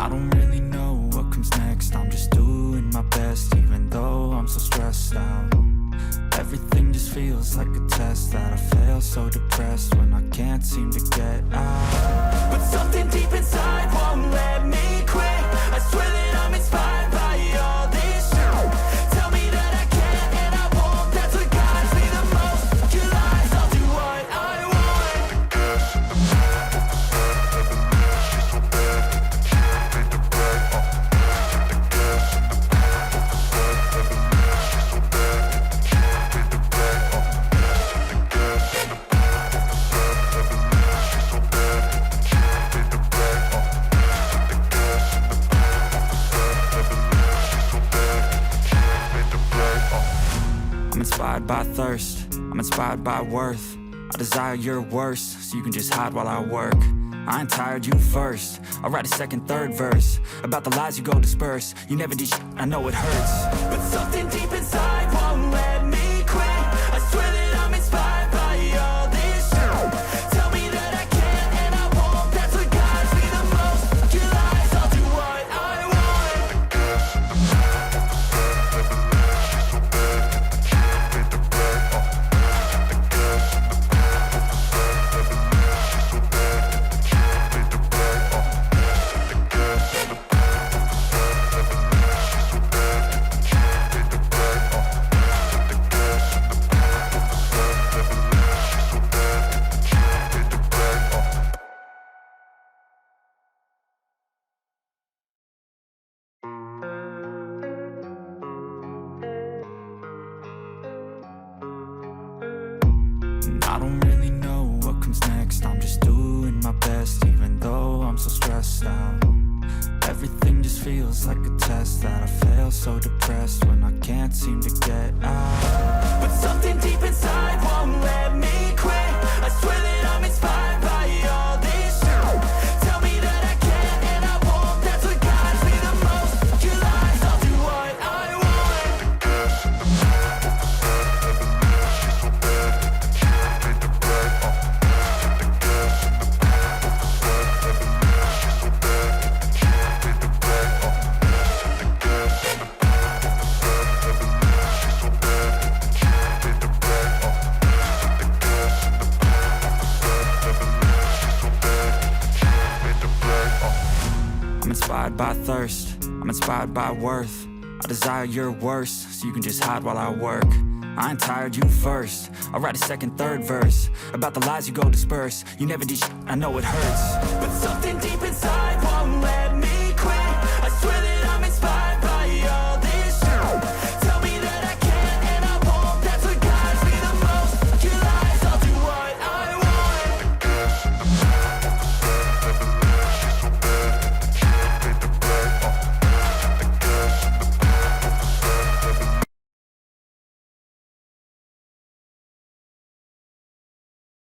I don't really know what comes next. I'm just doing my best, even though I'm so stressed out. Everything just feels like a test that I fail, so depressed when I can't seem to get out. But something deep inside won't let me quit. I swear that I'm inspired by all this shit. Tell me that I can and I won't. That's what guides me the most. Your lies, I'll do what I want. I'm inspired by thirst, I'm inspired by worth. I desire your worst, so you can just hide while I work. I ain't tired, you first. I'll write a second, third verse about the lies you go disperse. You never did shit, I know it hurts. But something deep inside won't let me quit. I swear that I'm inspired by all this shit. Tell me that I can and I won't. That's what guides me the most. Your lies, I'll do what I want. I don't really know what comes next. I'm just doing my best, even though I'm so stressed out. Everything just feels like a test that I fail, so depressed when I can't seem to get out. But something deep inside won't let me quit. I swear that I'm inspired by all this shit. Tell me that I can and I won't. That's what guides me the most. Your lies, I'll do what I want. I'm inspired by thirst, I'm inspired by worth. I desire your worst, so you can just hide while I work. I ain't tired, you first. I'll write a second, third verse about the lies you go disperse. You never did shit, I know it hurts. But something deep inside won't let